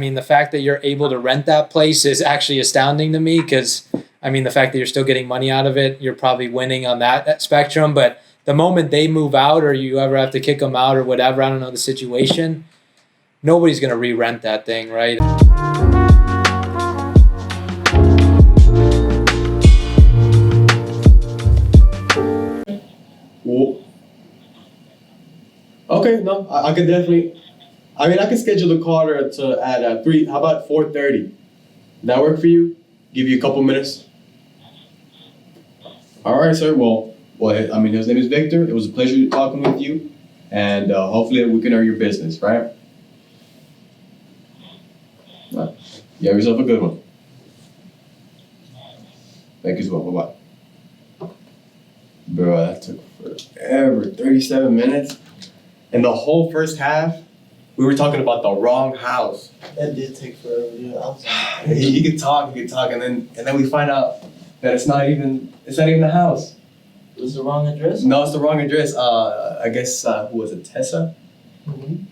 mean, the fact that you're able to rent that place is actually astounding to me because, I mean, the fact that you're still getting money out of it, you're probably winning on that spectrum. But the moment they move out or you ever have to kick them out or whatever, I don't know the situation, nobody's going to re-rent that thing, right? Cool. Okay, no, I could definitely. I mean, I can schedule the caller at 3. How about 4:30? That work for you? Give you a couple minutes. All right, sir. Well, I mean, his name is Victor. It was a pleasure talking with you, and hopefully we can earn your business, right? You have yourself a good one. Thank you as well. Bye-bye. Bro, that took forever. 37 minutes. And the whole first half, we were talking about the wrong house. That did take forever. Yeah, I'm sorry. He could talk, and then we find out that it's not even the house. It was the wrong address? No, it's the wrong address. I guess who was it? Tessa? Mm-hmm.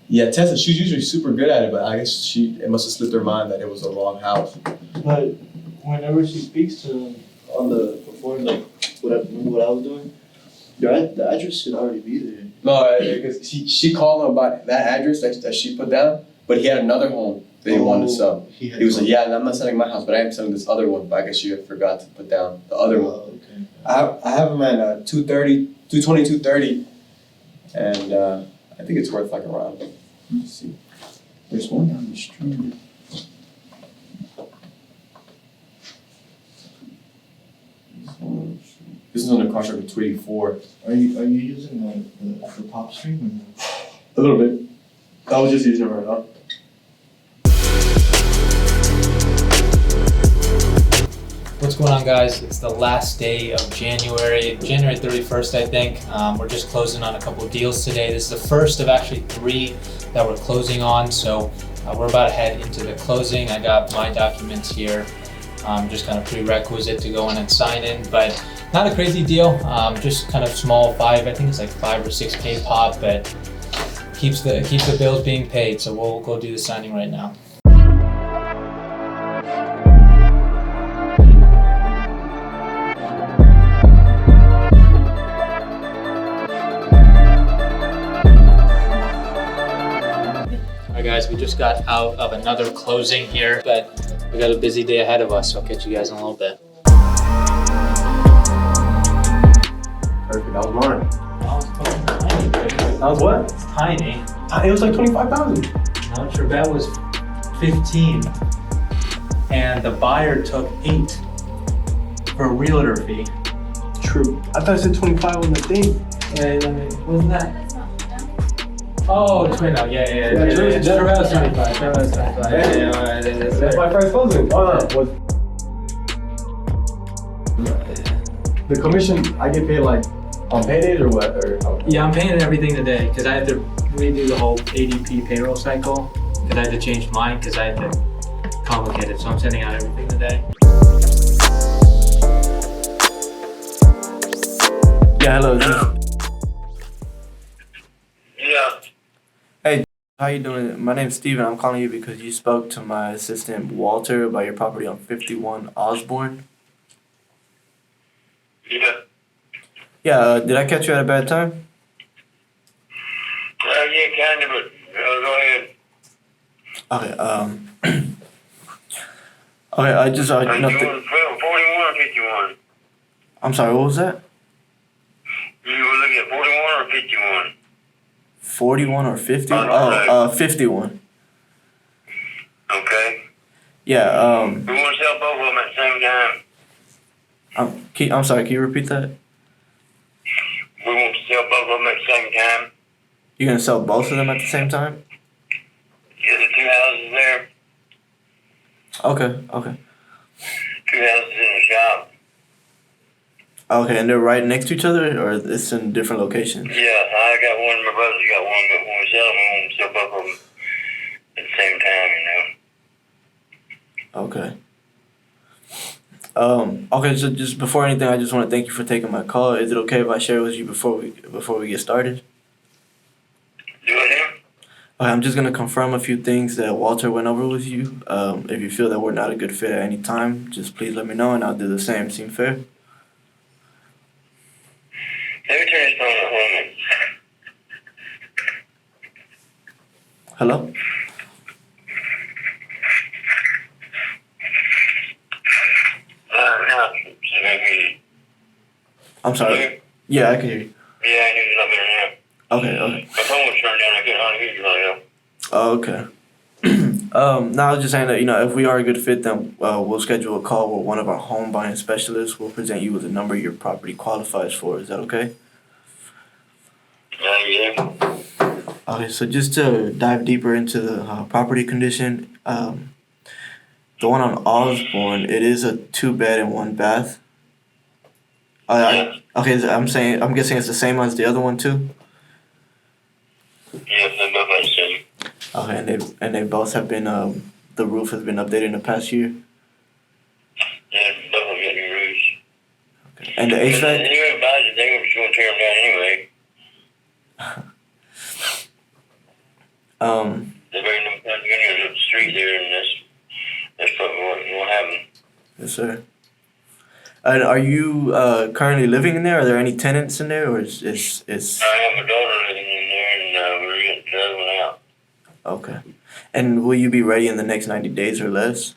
Yeah, Tessa. She's usually super good at it, but I guess it must have slipped her mind that it was the wrong house. But whenever she speaks to him on the before, like what I was doing, the address should already be there. No, because she called him about that address that she put down, but he had another home that he wanted to sell. He was like, yeah, I'm not selling my house, but I am selling this other one. But I guess you forgot to put down the other one. Okay. I have him at 220, and I think it's worth like around. Let's see. There's one down the street. This is on the contract of 284. Are you using the Propstream or no? A little bit. I was just using it right now. What's going on, guys? It's the last day of January 31st, I think. We're just closing on a couple of deals today. This is the first of actually 3 that we're closing on. So we're about to head into the closing. I got my documents here, just kind of prerequisite to go in and sign in, but not a crazy deal. Just kind of small, I think it's like 5 or 6K pop, but keeps the bills being paid. So we'll go do the signing right now. Alright guys, we just got out of another closing here, but we got a busy day ahead of us, so I'll catch you guys in a little bit. Perfect, that was mine. That was fucking tiny, dude. That was what? It's tiny. It was like 25,000. How much your bet was 15, and the buyer took 8 for a realtor fee. True. I thought it said 25 on the thing. Yeah, I mean, wasn't that? Oh, it's right now. Yeah. True. Travis 25. Travis 25. Yeah. That's my first closing. Oh no. The commission I get paid like on paydays or what? Yeah, I'm paying everything today because I had to redo the whole ADP payroll cycle because I had to change mine because I had to complicate it. So I'm sending out everything today. Yeah, hello. Yeah. Hey, how you doing? My name's Steven. I'm calling you because you spoke to my assistant Walter about your property on 51 Osborne. Yeah. Yeah, did I catch you at a bad time? Yeah, kind of, but go ahead. Okay, okay, I just, Are you doing 41 or 51? I'm sorry, what was that? You were looking at 41 or 51? 41 or 50? Oh, 51. Okay. Yeah, We want to sell both of them at the same time. I'm sorry, can you repeat that? We want to sell both of them at the same time. You're gonna sell both of them at the same time? Yeah, the 2 houses there. Okay. 2 houses in the shop. Okay, and they're right next to each other, or it's in different locations? Yeah, I got one, my brother's got one, but when we sell them, we want to sell both of them at the same time, Okay. Okay, so just before anything, I just want to thank you for taking my call. Is it okay if I share it with you before we get started? Do it I'm just gonna confirm a few things that Walter went over with you. If you feel that we're not a good fit at any time, just please let me know and I'll do the same. Seem fair? Let me turn this phone on. Hold on. Hello? No. See, maybe. I'm sorry. Yeah, I can hear you. Yeah, I hear you a lot better now. Okay. My phone was turned down. I couldn't hardly hear you right now. Oh, okay. No, I was just saying that, if we are a good fit, then we'll schedule a call with one of our home buying specialists. We'll present you with a number your property qualifies for. Is that okay? Yeah. Okay, so just to dive deeper into the property condition, the one on Osborne, it is a 2-bed and 1-bath. Okay, I'm guessing it's the same as the other one too. Yes, I'm about to say. Okay, and they both have been the roof has been updated in the past year. Yeah, both of them got new roofs. Okay. And the But HVAC. anyway, about it, they were just going to tear them down anyway. They bring them condominiums up the street there, and that's probably what happened. Yes, sir. And are you currently living in there? Are there any tenants in there, or is I have a daughter living in there, and we're getting the other one out. okay? And will you be ready in the next 90 days or less?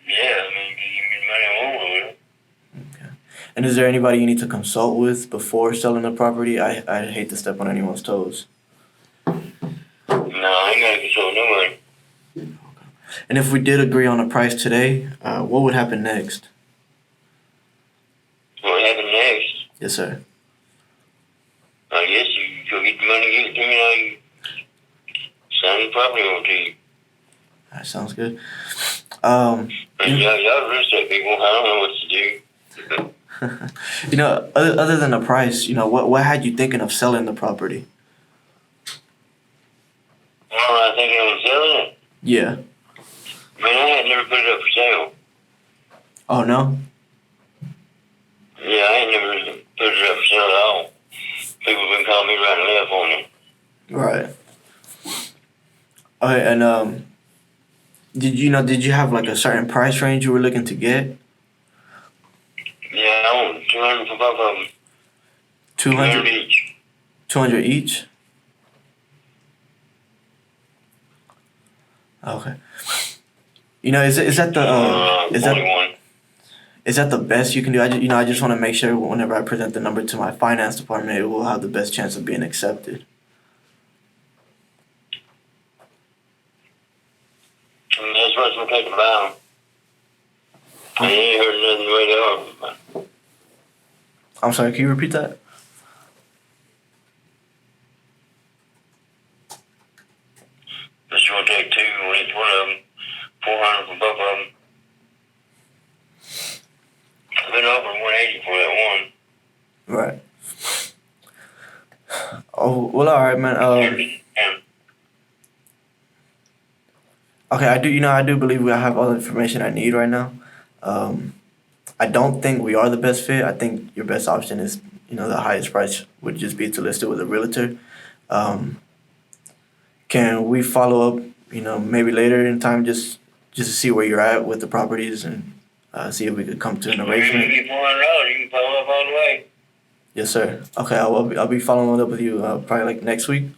Yeah, I mean, you money over with it. Okay. And is there anybody you need to consult with before selling the property? I hate to step on anyone's toes. No, I ain't got to consult nobody. And if we did agree on a price today, what would happen next? What happened next? Yes, sir. I guess you go get the money, give it to me, now you sign the property over to you. That sounds good. And y'all real estate people, I don't know what to do. Other than the price, what had you thinking of selling the property? I think I was selling it. Yeah. Man, I had never put it up for sale. Oh, no? Yeah, I ain't never put it up for sale at all. People have been calling me right and left on it. Right. Okay, and did you have like a certain price range you were looking to get? Yeah, I want 200 for both of them. 200 each. 200 each? Okay. Is that the is that the best you can do? I just want to make sure whenever I present the number to my finance department, it will have the best chance of being accepted. That's what's going to take about. I ain't heard nothing the way they are. I'm sorry, can you repeat that? But you want to take two on each one of them. 400 for both of them. I've been offering 180 for that one. Right. Oh, well, all right, man. Okay, I do believe I have all the information I need right now. I don't think we are the best fit. I think your best option is, the highest price would just be to list it with a realtor. Can we follow up, maybe later in time just to see where you're at with the properties and see if we could come to an arrangement? Maybe $400, you can follow up all the way. Yes, sir. Okay, I'll be following up with you probably like next week.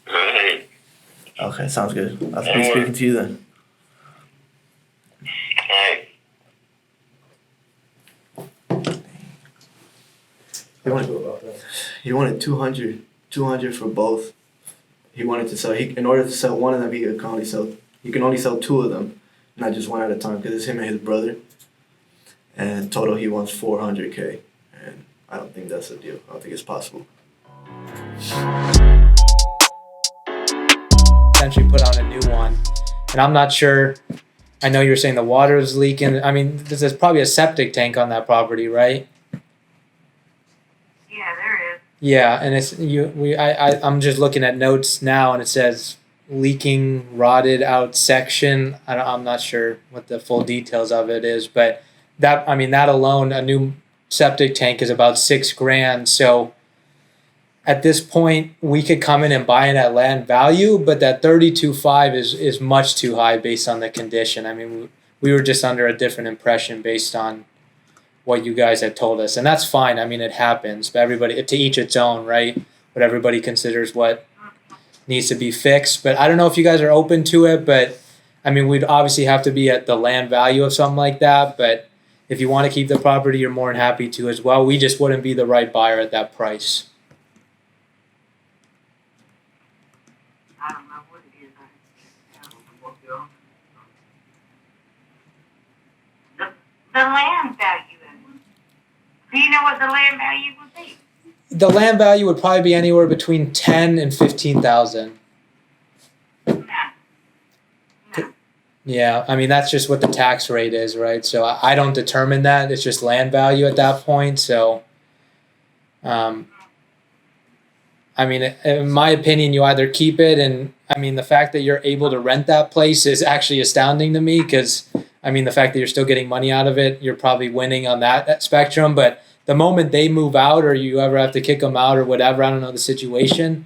Alright. Okay, sounds good. I'll be speaking to you then. Alright. He wanted 200 for both. He wanted to sell. In order to sell one of them, he can only sell two of them, not just one at a time, because it's him and his brother. And total, he wants $400K, and I don't think that's a deal. I don't think it's possible. Essentially put on a new one, and I'm not sure. I know you're saying the water is leaking. I mean, there's probably a septic tank on that property, right? Yeah, there is. Yeah, and I'm just looking at notes now, and it says leaking, rotted out section. I'm not sure what the full details of it is, but that alone, a new septic tank is about $6,000. So at this point, we could come in and buy it at land value, but that 32.5 is much too high based on the condition. I mean, we were just under a different impression based on what you guys had told us, and that's fine. I mean, it happens, but everybody, to each its own, right? What everybody considers what needs to be fixed. But I don't know if you guys are open to it, but I mean, we'd obviously have to be at the land value of something like that. But if you want to keep the property, you're more than happy to as well. We just wouldn't be the right buyer at that price. I don't know what it is. The land value. Do you know what the land value would be? The land value would probably be anywhere between 10 and 15,000. No. Yeah, I mean that's just what the tax rate is, right? So I don't determine that. It's just land value at that point. So, I mean, in my opinion, you either keep it, and I mean the fact that you're able to rent that place is actually astounding to me because I mean the fact that you're still getting money out of it, you're probably winning on that spectrum. But the moment they move out, or you ever have to kick them out, or whatever, I don't know the situation.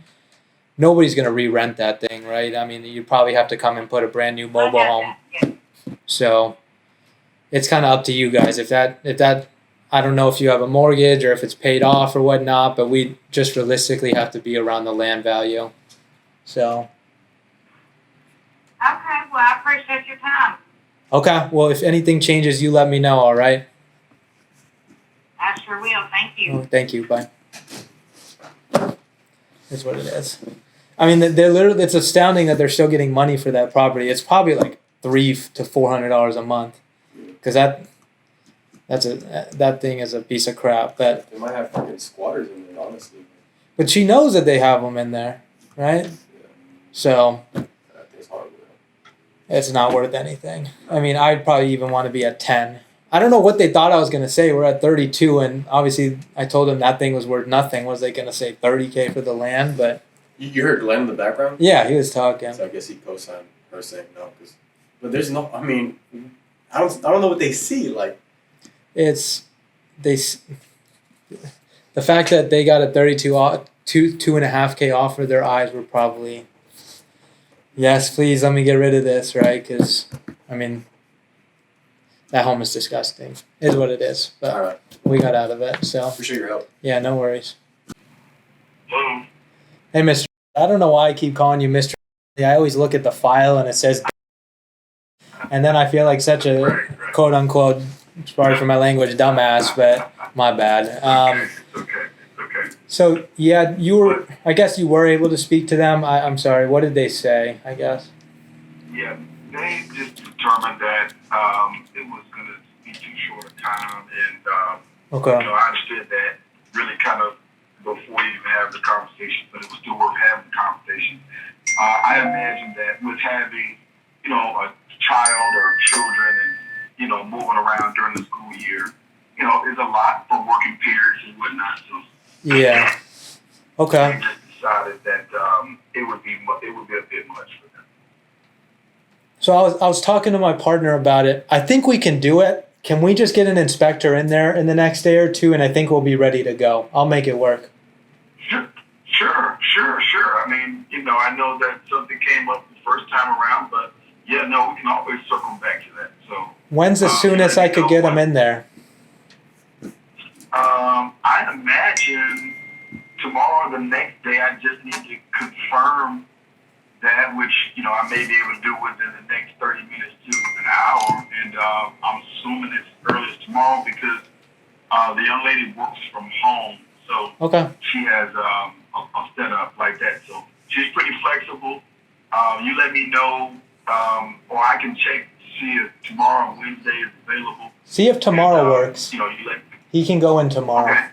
Nobody's gonna re-rent that thing, right? I mean, you probably have to come and put a brand new mobile home. Yeah. So it's kind of up to you guys. If that, I don't know if you have a mortgage or if it's paid off or whatnot, but we just realistically have to be around the land value. So. Okay, well, I appreciate your time. Okay, well, if anything changes, you let me know, all right? I sure will. Thank you. Oh, thank you, bye. That's what it is. I mean, they're literally, it's astounding that they're still getting money for that property. It's probably like $300 to $400 a month. Because that thing is a piece of crap. They might have fucking squatters in there, honestly. But she knows that they have them in there, right? Yeah. So It's hard. it's not worth anything. I mean, I'd probably even want to be at 10. I don't know what they thought I was going to say. We're at 32, and obviously I told them that thing was worth nothing. Was they going to say $30K for the land? But You heard Glenn in the background? yeah, he was talking. So I guess he co-signed her saying no, but there's no. I mean, I don't know what they see. Like, It's the fact that they got a 2.5K offer. Their eyes were probably, yes, please let me get rid of this, right? Because I mean, that home is disgusting. Is what it is. But all right, we got out of it. So appreciate your help. yeah, no worries. Hello. Hey, Mr. I don't know why I keep calling you Mr. I always look at the file and it says, and then I feel like such a quote unquote, sorry for my language, dumbass, but my bad. Okay. So yeah, I guess you were able to speak to them. I'm sorry. What did they say? I guess. Yeah, they just determined that it was going to be too short a time, and Okay. I understood that really kind of before you even have the conversation, but it was still worth having the conversation. I imagine that with having, a child or children and, moving around during the school year, is a lot for working parents and whatnot. So Yeah. Okay. they just decided that it would be a bit much for them. So I was talking to my partner about it. I think we can do it. Can we just get an inspector in there in the next day or two, and I think we'll be ready to go. I'll make it work. Sure. I mean, I know that something came up the first time around, but yeah, no, we can always circle back to that. So When's the soonest I could get them in there? I imagine tomorrow or the next day. I just need to confirm that, which I may be able to do within the next 30 minutes to an hour, and I'm assuming it's early as tomorrow because the young lady works from home, so Okay. she has a setup like that. So she's pretty flexible. You let me know, or I can check to see if tomorrow or Wednesday is available. See if tomorrow And, works. You let He can go in tomorrow. Okay.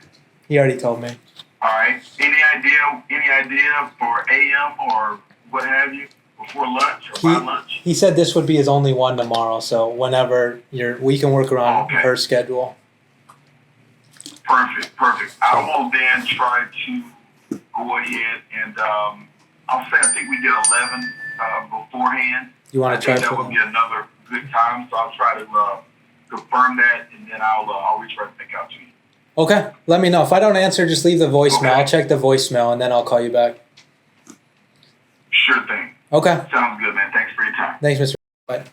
He already told me. All right. Any idea for AM or what have you before lunch or by lunch? He said this would be his only one tomorrow, so whenever we can work around Okay. her schedule. Perfect. I will then try to go ahead and I'll say I think we did 11 beforehand. You want I to try think that for would them? be another good time, so I'll try to confirm that, and then I'll reach right back out to you. Okay, let me know. If I don't answer, just leave the voicemail. Okay. I'll check the voicemail and then I'll call you back. Sure thing. Okay. Sounds good, man. Thanks for your time. Thanks, Mr. Bye.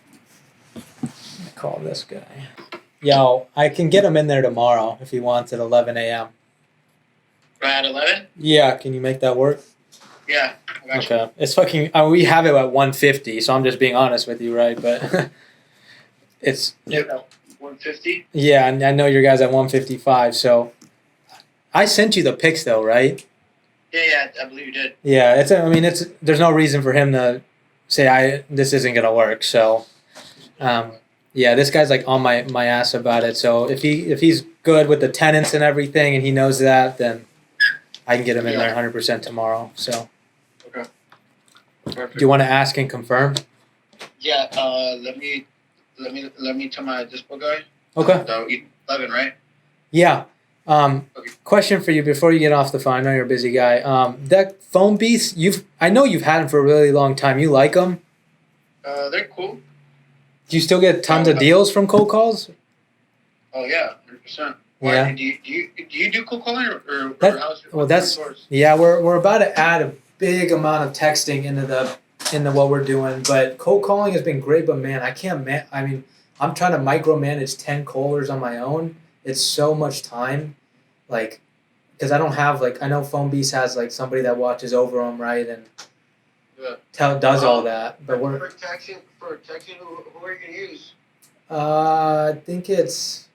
Call this guy. Yo, I can get him in there tomorrow if he wants at 11 a.m. At 11? Yeah, can you make that work? Yeah. I got you. Okay. It's fucking, we have it at 150, so I'm just being honest with you, right? But it's, Yeah, 150? yeah, and I know your guy's at 155, so I sent you the pics though, right? Yeah, I believe you did. Yeah, there's no reason for him to say this isn't gonna work. So, yeah, this guy's like on my ass about it. So if he's good with the tenants and everything, and he knows that, then I can get him in there 100% tomorrow. So, Okay. Perfect. do you want to ask and confirm? Yeah, let me tell my dispo guy. Okay. 11, right? Yeah. Okay. Question for you before you get off the phone. I know you're a busy guy. That phone beast, I know you've had them for a really long time. You like them? They're cool. Do you still get tons of deals from cold calls? Oh yeah, 100%. Yeah. Do you do cold calling or how's That's yeah. We're about to add a big amount of texting into what we're doing, but cold calling has been great. But man, I can't. I'm trying to micromanage 10 callers on my own. It's so much time, like, because I don't have I know Phone Beast has somebody that watches over them, right, and does all that. But for texting, who are you gonna use? I think it's.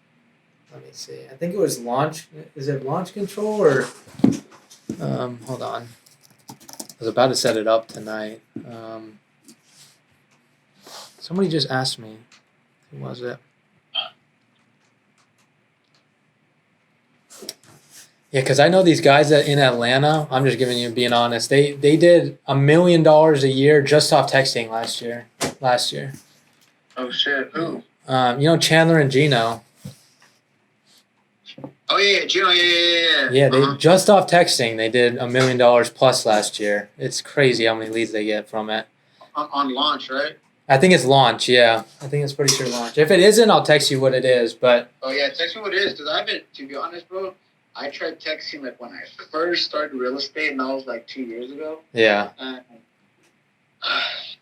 Let me see. I think it was launch. Is it launch control or? Hold on. I was about to set it up tonight. Somebody just asked me. Who was it? Yeah, because I know these guys that in Atlanta. I'm just being honest. They did $1 million a year just off texting last year. Oh shit, who? Chandler and Gino. Oh yeah, Gino, yeah. Yeah, they just off texting. They did $1 million plus last year. It's crazy how many leads they get from it. On launch, right? I think it's launch. Yeah, I think it's pretty sure launch. If it isn't, I'll text you what it is. But oh yeah, text me what it is, because I've been, to be honest, bro. I tried texting when I first started real estate, and that was 2 years ago. Yeah.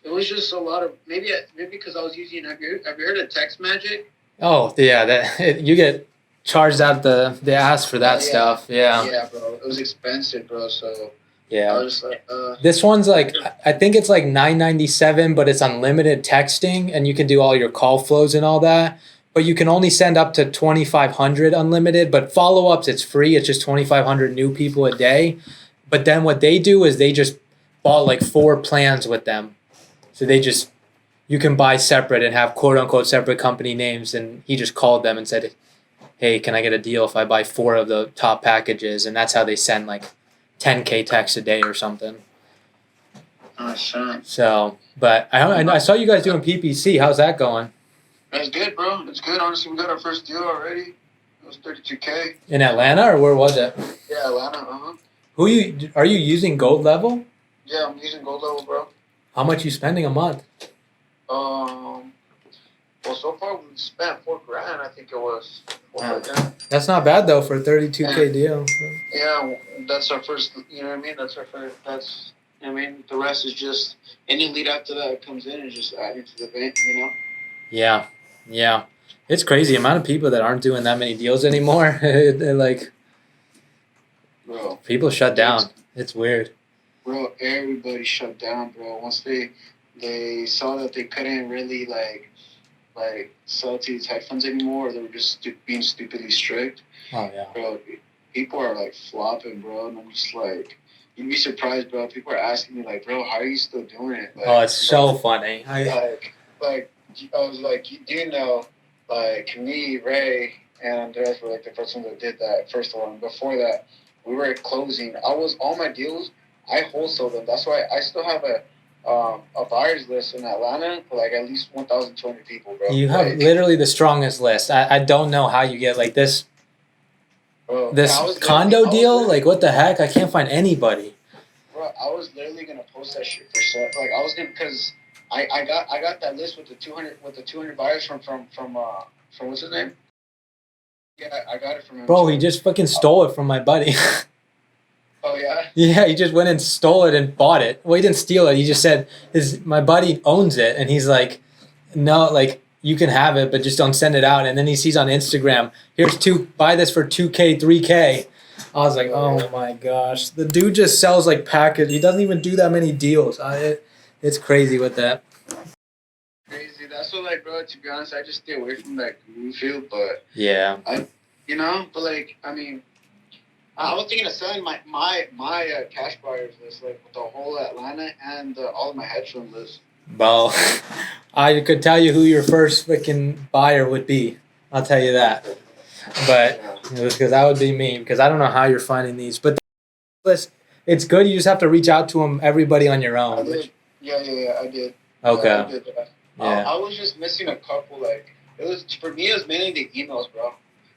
It was just a lot of maybe because I was using. Have you heard of Text Magic? Oh yeah, you get charged out the ass for that stuff. Yeah. Yeah, bro. It was expensive, bro. So yeah. I was like, This one's I think it's $9.97, but it's unlimited texting, and you can do all your call flows and all that. But you can only send up to 2,500 unlimited. But follow-ups, it's free. It's just 2,500 new people a day. But then what they do is they just bought 4 plans with them. So you can buy separate and have quote-unquote separate company names. And he just called them and said, hey, can I get a deal if I buy 4 of the top packages? And that's how they send 10K texts a day or something. oh, sure. So, but I saw you guys doing PPC. How's that going? That's good, bro. It's good. Honestly, we got our first deal already. It was $32K. In Atlanta, or where was it? Yeah, Atlanta. Are you using Gold Level? Yeah, I'm using Gold Level, bro. How much you spending a month? Well, so far we've spent $4,000. I think it was. That's not bad though for a 32K deal. Yeah, that's our first. You know what I mean? That's our first. The rest is just any lead after that comes in is just adding to the bank. Yeah. It's crazy the amount of people that aren't doing that many deals anymore. Bro, people shut down. It's weird. Bro, everybody shut down, bro. Once they saw that they couldn't really sell to these hedge funds anymore, or they were just being stupidly strict. Oh yeah. Bro, people are flopping, bro, and I'm just you'd be surprised, bro. People are asking me bro, how are you still doing it? It's so funny. I was me, Ray, and Andres were the first ones that did that first one. Before that, we were closing. All my deals, I wholesale them. That's why I still have a buyers list in Atlanta for at least 1,200 people, bro. You have literally the strongest list. I don't know how you get this. Bro, this condo deal. What the heck? I can't find anybody. Bro, I was literally gonna post that shit for sale. I was gonna, because I got that list with the 200 buyers from what's his name? Yeah, I got it from him. Bro, too. he just fucking stole it from my buddy. Oh yeah. Yeah, he just went and stole it and bought it. Well, he didn't steal it. He just said my buddy owns it, and he's like, no, like you can have it, but just don't send it out. And then he sees on Instagram, buy this for 2K, 3K. I was like, oh my gosh, the dude just sells like package. He doesn't even do that many deals. It's crazy with that. Crazy. That's what, like, bro. To be honest, I just stay away from that green field, but Yeah. but like, I mean, I was thinking of selling my cash buyers list, like with the whole Atlanta and all of my hedge fund list. Well, I could tell you who your first freaking buyer would be. I'll tell you that. But it was because that would be me, because I don't know how you're finding these. But it's good. You just have to reach out to them, everybody on your I own. did. Yeah, I did. Okay. I did that. Yeah. I was just missing a couple. Like, for me, it was mainly the emails, bro.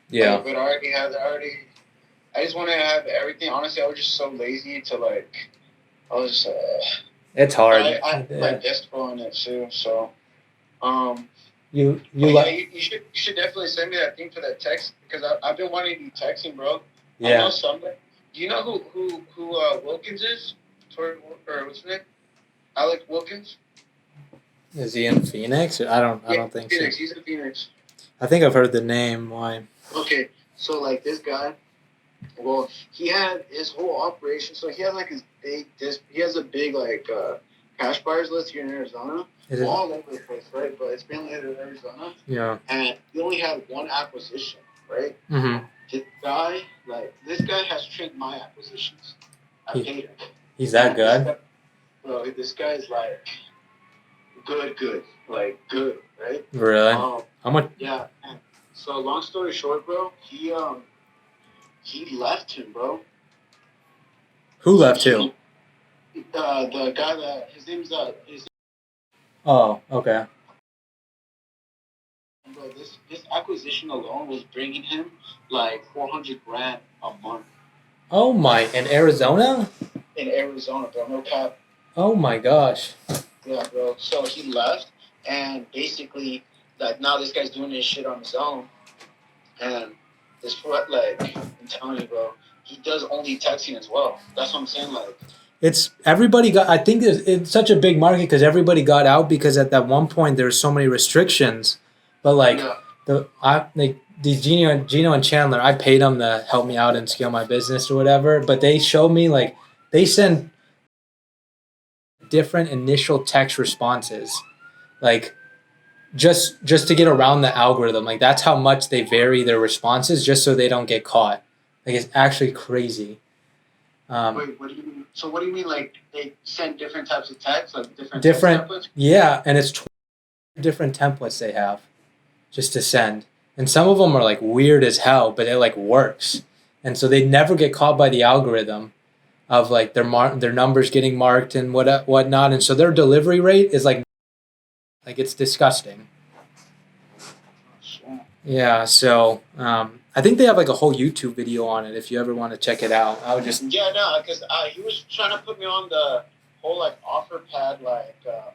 Yeah. Like, but I just wanted to have everything. Honestly, I was just so lazy to I was just. It's hard. I my desk on it too. So, you yeah, you should definitely send me that thing for that text, because I've been wanting to be texting, bro. Yeah. I know somebody. Do you know who Wilkins is? Or what's his name? Alec Wilkins. Is he in Phoenix? I don't think Phoenix. so. He's in Phoenix. I think I've heard the name. Why? Okay, so like this guy, well, he had his whole operation. So he had like he has a big like cash buyers list here in Arizona, all over the place, right? But it's mainly in Arizona. Yeah. And he only had one acquisition, right? Mm-hmm. This guy has trimmed my acquisitions. I paid him. He's that good? Bro, this guy's like good, like good, right? Really? How much? Yeah. So long story short, bro, he left him, bro. Who left who? The guy that his name's Oh, okay. Bro, this acquisition alone was bringing him like $400,000 a month. Oh my! In Arizona? In Arizona, bro, no cap. Oh my gosh. Yeah, bro. So he left, and basically, like, now this guy's doing this shit on his own, and I'm telling you, bro, he does only texting as well. That's what I'm saying, like. It's everybody got. I think it's such a big market because everybody got out because at that one point there were so many restrictions, but like these Gino and Chandler, I paid them to help me out and scale my business or whatever. But they showed me like they send different initial text responses, like just to get around the algorithm. Like that's how much they vary their responses just so they don't get caught. Like it's actually crazy. Wait, what do you mean? So what do you mean? Like they send different types of texts, like different text templates? Yeah, and it's 20 different templates they have just to send, and some of them are like weird as hell, but it like works, and so they never get caught by the algorithm of like their numbers getting marked and whatnot, and so their delivery rate is like it's disgusting. Yeah, so I think they have like a whole YouTube video on it if you ever want to check it out. I would just because he was trying to put me on the whole like offer pad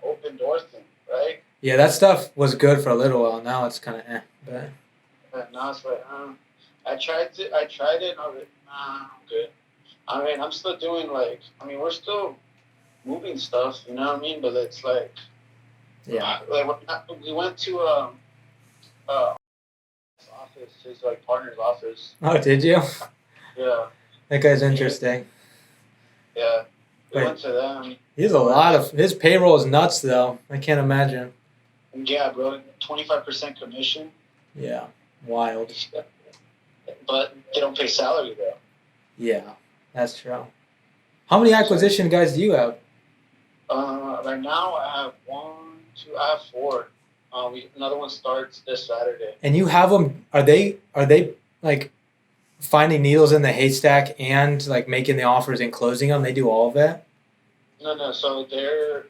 open door thing, right? Yeah, that stuff was good for a little while. Now it's kind of But now it's like I tried it and I was like, nah, I'm good. I mean, I'm still doing we're still moving stuff, you know what I mean? But it's like we went to office, his like partner's office. Oh, did you? Yeah. That guy's interesting. Yeah. We went to them. His payroll is nuts though. I can't imagine. Yeah, bro. 25% commission. Yeah. Wild. But they don't pay salary though. Yeah, that's true. How many acquisition guys do you have? Right now I have I have 4. Another one starts this Saturday. And you have them? Are they like finding needles in the haystack and like making the offers and closing them? They do all of that? No. So they're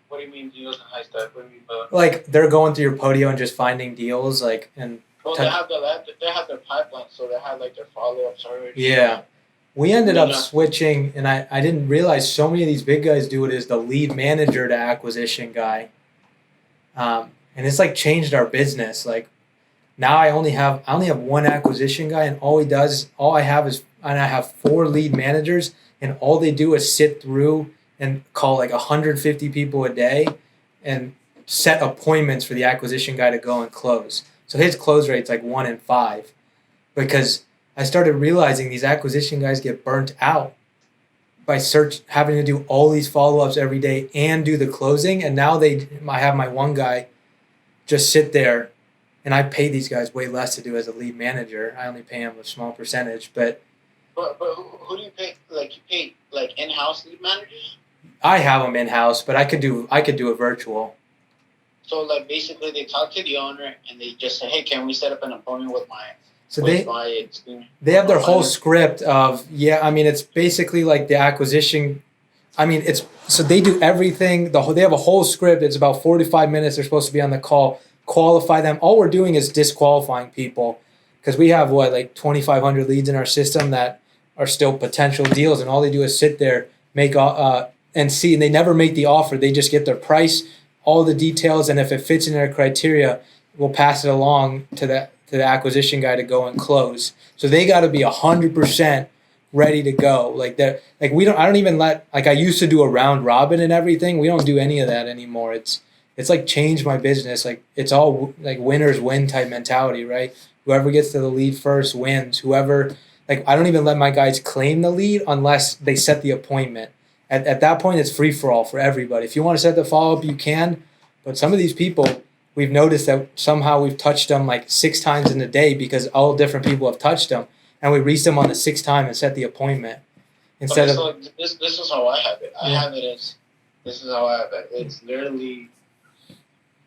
what do you mean deals in haystack? What do you mean? Like they're going through your Podio and just finding deals like and. Well, they have their pipeline, so they have like their follow-ups already. Yeah. We ended up switching, and I didn't realize so many of these big guys do it as the lead manager to acquisition guy. And it's like changed our business. Like Now I only have one acquisition guy, and all I have 4 lead managers, and all they do is sit through and call like 150 people a day, and set appointments for the acquisition guy to go and close. So his close rate's like 1 in 5, because I started realizing these acquisition guys get burnt out by having to do all these follow-ups every day and do the closing. And now I have my one guy just sit there, and I pay these guys way less to do as a lead manager. I only pay him a small percentage, but who do you pay? Like, you pay like in-house lead managers? I have them in-house, but I could do a virtual. So like basically they talk to the owner and they just say, hey, can we set up an appointment with my they have their whole script of, it's basically like the acquisition. So they do everything. They have a whole script. It's about 45 minutes. They're supposed to be on the call, qualify them. All we're doing is disqualifying people, because we have 2,500 leads in our system that are still potential deals, and all they do is sit there, make and see, and they never make the offer. They just get their price, all the details, and if it fits in their criteria, we'll pass it along to the acquisition guy to go and close. So they got to be 100% ready to go. Like that. Like I don't even let. Like I used to do a round robin and everything. We don't do any of that anymore. It's like changed my business. Like it's all like winners win type mentality, right? Whoever gets to the lead first wins. Whoever, like, I don't even let my guys claim the lead unless they set the appointment. At that point, it's free for all for everybody. If you want to set the follow up, you can. But some of these people, we've noticed that somehow we've touched them like 6 times in a day, because all different people have touched them, and we reached them on the 6th time and set the appointment. Instead of so this is how I have it. I have it as this is how I have it. It's literally,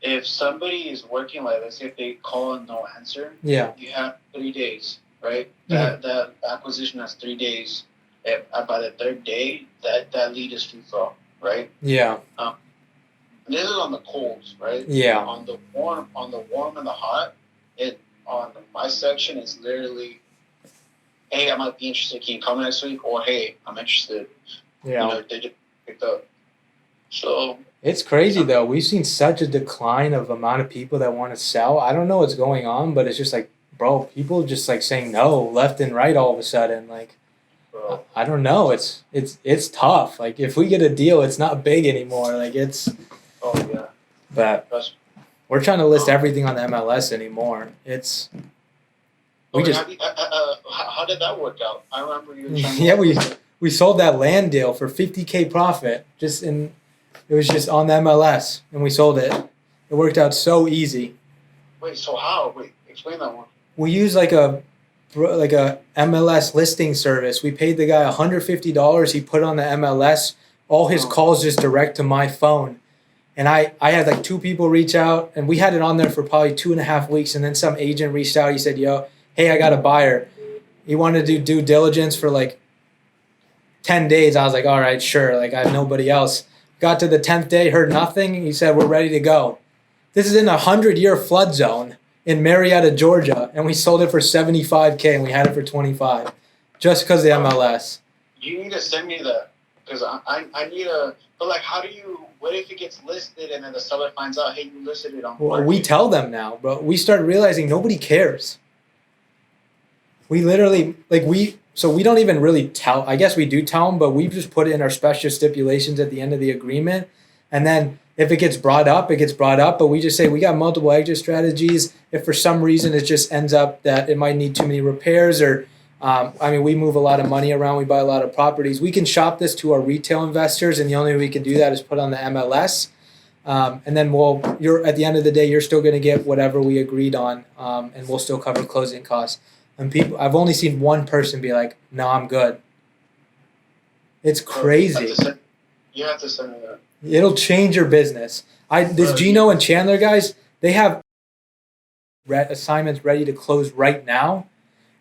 if somebody is working, like let's say if they call and no answer, you have 3 days, right? That acquisition has 3 days. If by the 3rd day, that lead is free for all, right? Yeah. This is on the colds, right? Yeah. On the warm and the hot, on my section is literally, hey, I might be interested. Can you come next week? Or hey, I'm interested. Yeah. They just picked up. So it's crazy though. We've seen such a decline of amount of people that want to sell. I don't know what's going on, but it's just like, bro, people just like saying no left and right all of a sudden. Like, bro, I don't know. It's tough. Like if we get a deal, it's not big anymore. Like it's. Oh yeah. But we're trying to list everything on the MLS anymore. How did that work out? I remember you were trying we sold that land deal for $50K profit. It was just on the MLS, and we sold it. It worked out so easy. Wait, so how? Wait, explain that one. We use like a MLS listing service. We paid the guy $150. He put on the MLS. All his calls just direct to my phone. And I had like 2 people reach out, and we had it on there for probably 2.5 weeks. And then some agent reached out. He said, hey, I got a buyer. He wanted to do due diligence for like 10 days. I was like, all right, sure. Like I have nobody else. Got to the 10th day, heard nothing. He said, we're ready to go. This is in a 100-year flood zone in Marietta, Georgia. And we sold it for $75K, and we had it for $25, just because of the MLS. You need to send me that, because I need a. But like, how do you? What if it gets listed and then the seller finds out, hey, you listed it on? Well, we tell them now, but we start realizing nobody cares. We literally so we don't even really tell. I guess we do tell them, but we just put it in our special stipulations at the end of the agreement, and then if it gets brought up, it gets brought up. But we just say we got multiple exit strategies. If for some reason it just ends up that it might need too many repairs, or we move a lot of money around. We buy a lot of properties. We can shop this to our retail investors, and the only way we can do that is put on the MLS. And then you're at the end of the day, you're still going to get whatever we agreed on, and we'll still cover closing costs. And I've only seen one person be like, "No, I'm good." It's crazy. You have to send me that. It'll change your business. Gino and Chandler guys, they have assignments ready to close right now.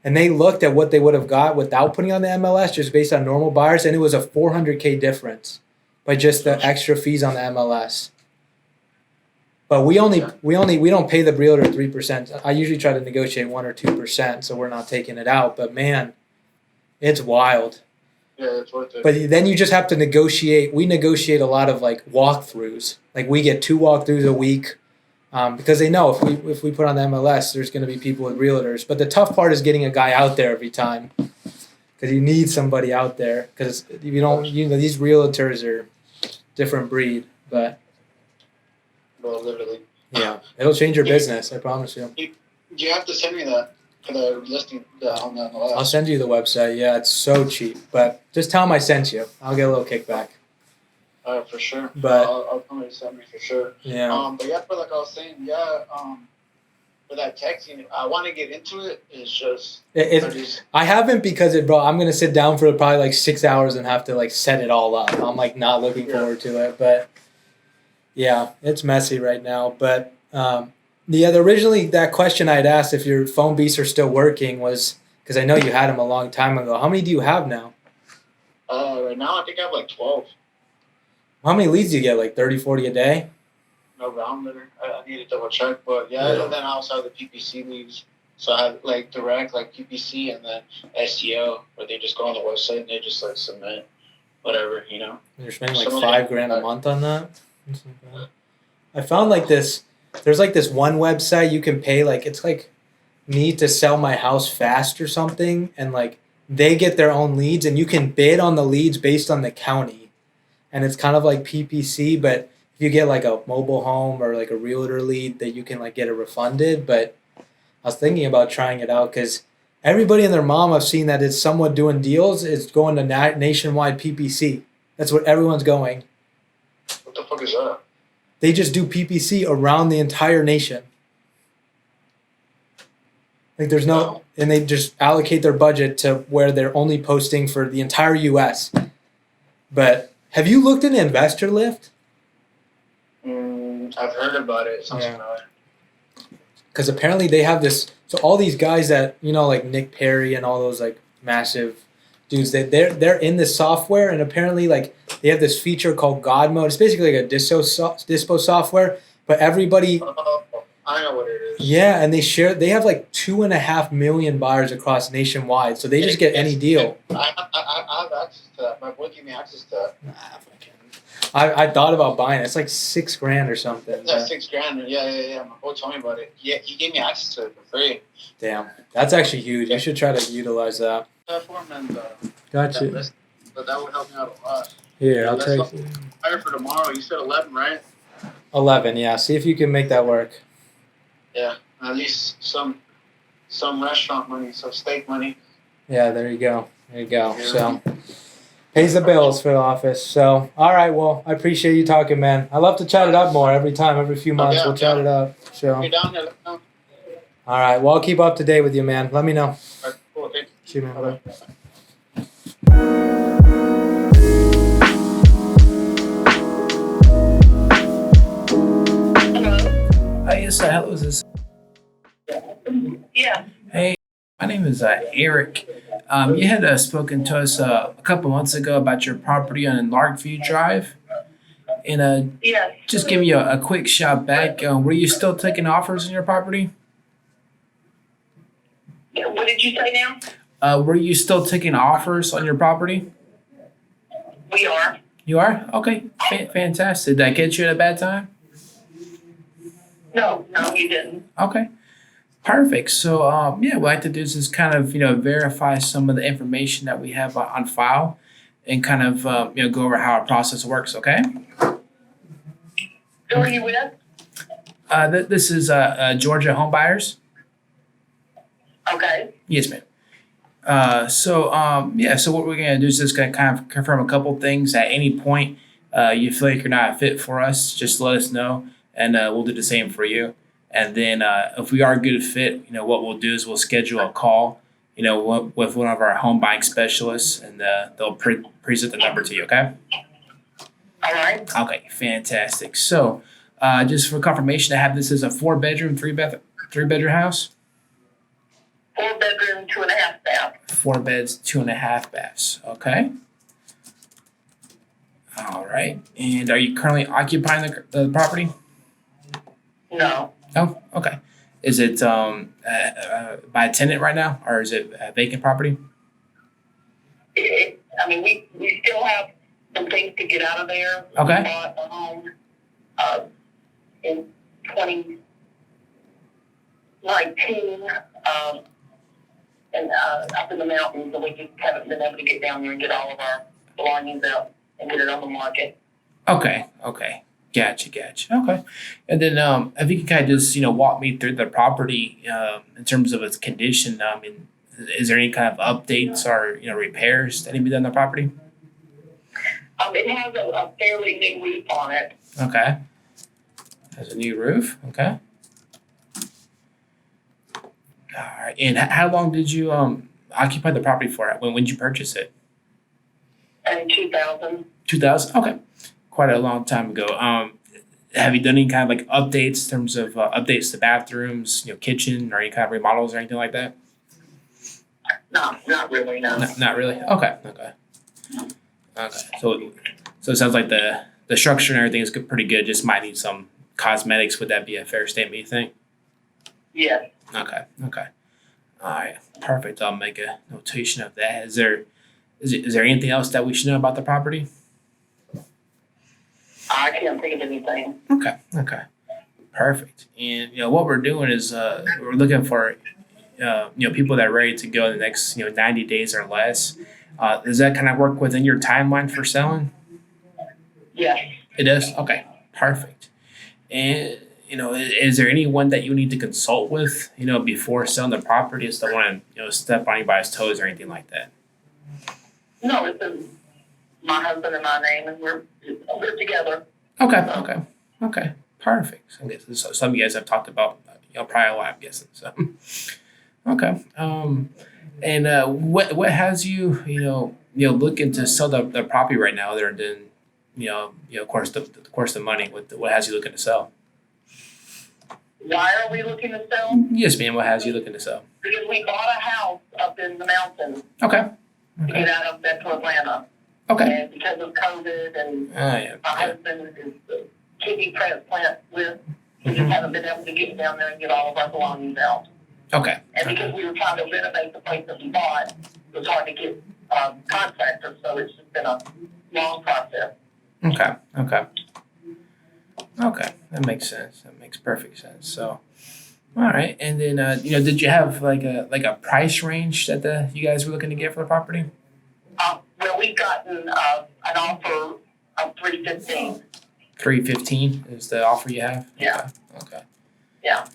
And they looked at what they would have got without putting on the MLS, just based on normal buyers, and it was a $400K difference by just the extra fees on the MLS. But we don't pay the realtor 3%. I usually try to negotiate 1 or 2%, so we're not taking it out. But man, it's wild. Yeah, it's worth it. But then you just have to negotiate. We negotiate a lot of like walkthroughs. Like we get 2 walkthroughs a week. because they know if we put on the MLS, there's going to be people with realtors. But the tough part is getting a guy out there every time, because you need somebody out there. Because if you don't, these realtors are different breed. But Bro, literally. yeah, it'll change your business. I promise you. You have to send me that for the listing on the MLS. I'll send you the website. Yeah, it's so cheap. But just tell them I sent you. I'll get a little kickback. For sure. But I'll come and send me for sure. yeah. But yeah, but like I was saying, for that texting, I want to get into it. It's just I haven't because bro, I'm gonna sit down for probably like 6 hours and have to like set it all up. I'm like not looking forward to it, but yeah, it's messy right now. But originally that question I had asked if your phone beats are still working was because I know you had them a long time ago. How many do you have now? Right now I think I have like 12. How many leads do you get? Like 30, 40 a day? No, around there. I need to double check, but yeah. And then I also have the PPC leads. So I have like direct, like PPC, and then SEO, where they just go on the website and they just like submit whatever, you know. And you're spending like $5,000 a month on that. I found like this. There's like this one website you can pay like it's like need to sell my house fast or something, and like they get their own leads, and you can bid on the leads based on the county. And it's kind of like PPC, but if you get like a mobile home or like a realtor lead, that you can like get it refunded. But I was thinking about trying it out because everybody and their mom I've seen that is somewhat doing deals is going to nationwide PPC. That's what everyone's going. What the fuck is that? They just do PPC around the entire nation. Like there's no, and they just allocate their budget to where they're only posting for the entire U.S. But have you looked into Investor Lift? I've heard about it. Something like that. Because apparently they have this. So all these guys that like Nick Perry and all those like massive dudes, they're in this software, and apparently like they have this feature called God Mode. It's basically like a dispo software, but everybody. I know what it is. Yeah, and they have like 2.5 million buyers across nationwide, so they just get any deal. I have access to that. My boy gave me access to that. I thought about buying it. It's like $6,000 or something. Yeah, $6,000. Yeah. My boy told me about it. Yeah, he gave me access to it for free. Damn, that's actually huge. You should try to utilize that. Platform and Gotcha. But that would help me out a lot. Here, I'll take. Hire for tomorrow. You said 11, right? 11, yeah. See if you can make that work. Yeah, at least some restaurant money, some steak money. Yeah, there you go. Yeah. So pays the bills for the office. So all right, well, I appreciate you talking, man. I love to chat it up more every few months. We'll chat it up. So you're down here, let me know. All right, well, I'll keep up to date with you, man. Let me know. All right, cool. Thank you. See you, man. Bye. Yes, hello, is this? Yeah. Hey, my name is Eric. You had spoken to us a couple months ago about your property on Larkview Drive. And Yes. just give you a quick shout back. Were you still taking offers on your property? What did you say now? Were you still taking offers on your property? We are. You are? Okay, fantastic. Did I get you at a bad time? No, you didn't. Okay. Perfect. So, what I'd like to do is just kind of, verify some of the information that we have on file and kind of, go over how our process works, okay? Who are you with? This is Georgia Home Buyers. Okay. Yes, ma'am. So what we're going to do is just going to kind of confirm a couple things. At any point you feel like you're not a fit for us, just let us know, and we'll do the same for you. And then if we are a good fit, what we'll do is we'll schedule a call, with one of our home buying specialists, and they'll present the number to you, okay? All right. Okay, fantastic. So just for confirmation, I have this as a 4-bedroom, 3-bedroom house? 4 bedroom, 2.5 bath. 4 beds, 2.5 baths. Okay. All right. And are you currently occupying the property? No. Oh, okay. Is it by a tenant right now, or is it a vacant property? We still have some things to get out of there. Okay. We bought a home in team, and up in the mountains, and we just haven't been able to get down there and get all of our belongings out and get it on the market. Okay. Gotcha. Okay. And then, if you could kind of just, walk me through the property, in terms of its condition. I mean, is there any kind of updates or, repairs that need to be done on the property? It has a fairly new roof on it. Okay. Has a new roof. Okay. All right. And how long did you, occupy the property for? When did you purchase it? In 2000. 2000. Okay. Quite a long time ago. Have you done any kind of like updates in terms of updates to bathrooms, kitchen, or any kind of remodels or anything like that? No, not really. No. Not really. Okay. So it sounds like the structure and everything is pretty good. Just might need some cosmetics. Would that be a fair statement, you think? Yes. Okay. All right. Perfect. I'll make a notation of that. Is there anything else that we should know about the property? I can't think of anything. Okay. Perfect. And what we're doing is we're looking for people that are ready to go in the next 90 days or less. Does that kind of work within your timeline for selling? Yes. It does. Okay. Perfect. And is there anyone that you need to consult with before selling the property? Just don't want to step on anybody's toes or anything like that. No, it's in my husband and my name, and we're together. Okay. Perfect. So some of you guys have talked about probably a lot, I'm guessing. So okay. And what has you looking to sell the property right now other than of course the money? What has you looking to sell? Why are we looking to sell? Yes, ma'am. What has you looking to sell? Because we bought a house up in the mountains Okay. to get out of Metro Atlanta. Okay. And because of COVID and Yeah. my husband is a kidney transplant with, we just haven't been able to get down there and get all of our belongings out. Okay. And because we were trying to renovate the place that we bought, it was hard to get contractors, so it's just been a long process. Okay. That makes sense. That makes perfect sense. So, all right. And then, did you have like a price range that you guys were looking to get for the property? Well, we've gotten an offer of $315. $315 is the offer you have? Yeah. Okay. Yeah.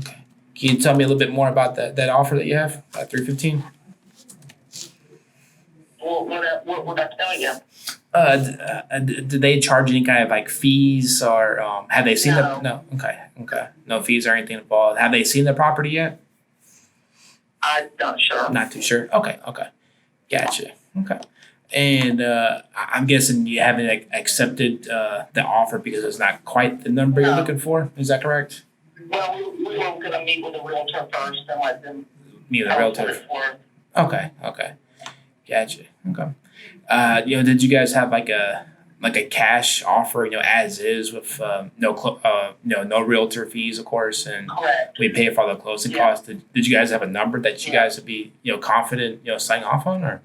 Okay. Can you tell me a little bit more about that offer that you have at $315? What would I tell you? Did they charge any kind of like fees or have they seen No. No. Okay. No fees or anything involved. Have they seen the property yet? I'm not sure. Not too sure. Okay. Gotcha. Okay. And I'm guessing you haven't accepted the offer because it's not quite the number you're looking for. Is that correct? Well, we were going to meet with a realtor first and let them Meet with a realtor. put it forward. Okay. Gotcha. Okay. Did you guys have like a cash offer, as is with no realtor fees, of course, and Correct. we pay for all the closing costs? Did you guys have a number that you guys would be confident signing off on, or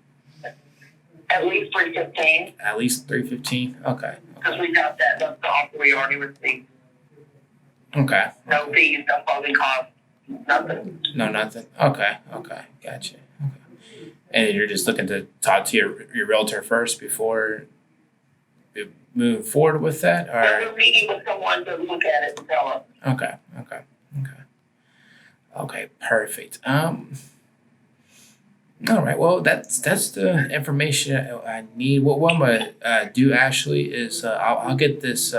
At least $315, at least $315? Okay. because we got that's the offer we already received. Okay. No fees, no closing costs, nothing. No, nothing. Okay. Gotcha. Okay. And you're just looking to talk to your realtor first before moving forward with that, So or we're meeting with someone to look at it and tell us. Okay. Perfect. All right. Well, that's the information I need. What I'm gonna do, Ashley, is I'll get this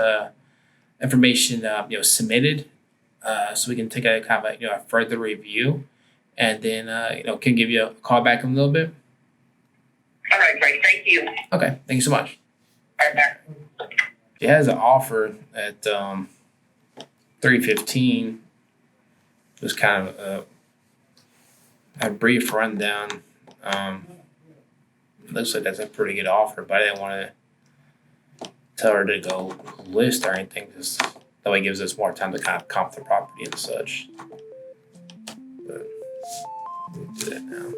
information submitted, so we can take a kind of a further review, and then can give you a call back in a little bit. All right, great. Thank you. Okay. Thank you so much. All right, back. She has an offer at $315. Just kind of a brief rundown. Looks like that's a pretty good offer, but I didn't want to tell her to go list or anything. Just that way it gives us more time to kind of comp the property and such. But we'll do that now.